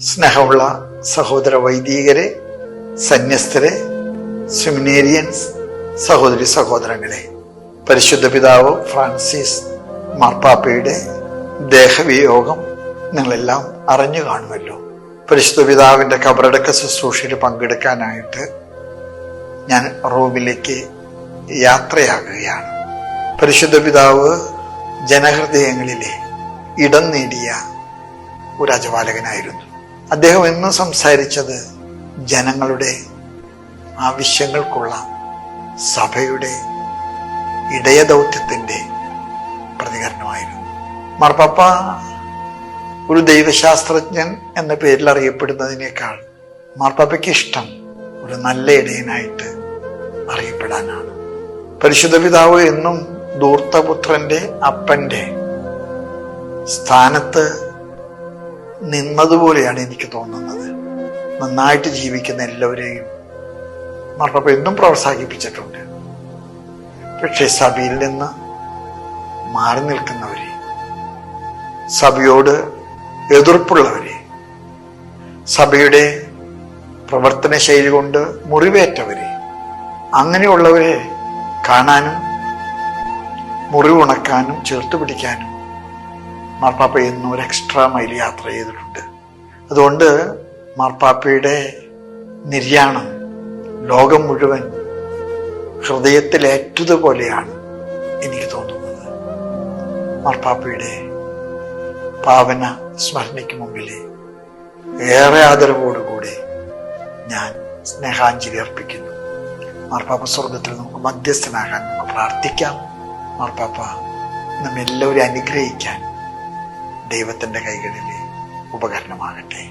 സ്നേഹമുള്ള സഹോദര വൈദികരെ, സന്യസ്തരെ, സെമിനേരിയൻസ്, സഹോദരി സഹോദരങ്ങളെ, പരിശുദ്ധ പിതാവ് ഫ്രാൻസിസ് മാർപ്പാപ്പയുടെ ദേഹവിയോഗം നിങ്ങളെല്ലാം അറിഞ്ഞു കാണുമല്ലോ. പരിശുദ്ധ പിതാവിന്റെ കബറടക്ക ശുശ്രൂഷയിൽ പങ്കെടുക്കാനായിട്ട് ഞാൻ റോമിലേക്ക് യാത്രയാകുകയാണ്. പരിശുദ്ധ പിതാവ് ജനഹൃദയങ്ങളിലെ ഇടം നേടിയ ഒരു അജപാലകനായിരുന്നു. അദ്ദേഹം എന്നും സംസാരിച്ചത് ജനങ്ങളുടെ ആവശ്യങ്ങൾക്കുള്ള സഭയുടെ ഇടയദൗത്യത്തിന്റെ പ്രതികരണമായിരുന്നു. മാർപ്പാപ്പ ഒരു ദൈവശാസ്ത്രജ്ഞൻ എന്ന പേരിൽ അറിയപ്പെടുന്നതിനേക്കാൾ മാർപ്പാപ്പയ്ക്ക് ഇഷ്ടം ഒരു നല്ല ഇടയനായിട്ട് അറിയപ്പെടാനാണ്. പരിശുദ്ധ പിതാവ് എന്നും ധൂർത്തപുത്രന്റെ അപ്പന്റെ സ്ഥാനത്ത് നിന്നതുപോലെയാണ് എനിക്ക് തോന്നുന്നത്. നന്നായിട്ട് ജീവിക്കുന്ന എല്ലാവരെയും മാർപ്പാപ്പ എന്നും പ്രോത്സാഹിപ്പിച്ചിട്ടുണ്ട്. പക്ഷെ സഭയിൽ നിന്ന് മാറി നിൽക്കുന്നവരെ, സഭയോട് എതിർപ്പുള്ളവരെ, സഭയുടെ പ്രവർത്തന ശൈലി കൊണ്ട് മുറിവേറ്റവരെ, അങ്ങനെയുള്ളവരെ കാണാനും മുറിവുണക്കാനും ചേർത്ത് പിടിക്കാനും മാർപ്പാപ്പ എന്നും ഒരു എക്സ്ട്രാ മൈൽ യാത്ര ചെയ്തിട്ടുണ്ട്. അതുകൊണ്ട് മാർപ്പാപ്പയുടെ നിര്യാണം ലോകം മുഴുവൻ ഹൃദയത്തിലേറ്റതുപോലെയാണ് എനിക്ക് തോന്നുന്നത്. മാർപ്പാപ്പയുടെ പാവന സ്മരണയ്ക്ക് മുമ്പിൽ ഏറെ ആദരവോടുകൂടി ഞാൻ സ്നേഹാഞ്ജലി അർപ്പിക്കുന്നു. മാർപ്പാപ്പ സ്വർഗത്തിൽ നമുക്ക് മധ്യസ്ഥനാകാൻ നമുക്ക് പ്രാർത്ഥിക്കാം. മാർപ്പാപ്പ നമ്മെല്ലാവരും അനുഗ്രഹിക്കാൻ ദൈവത്തിൻ്റെ കൈകളിലെ ഉപകരണമാകട്ടെ.